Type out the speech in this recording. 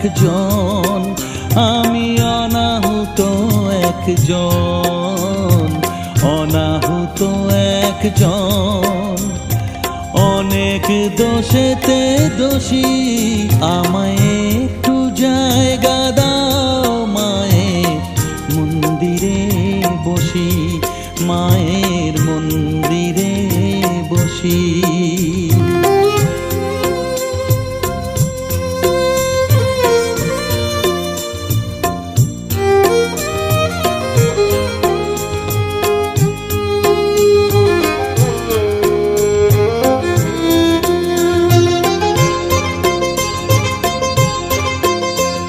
একজন, আমি অনাহুত একজন, অনাহুত একজন। অনেক দোষেতে দোষী, আমায় একটু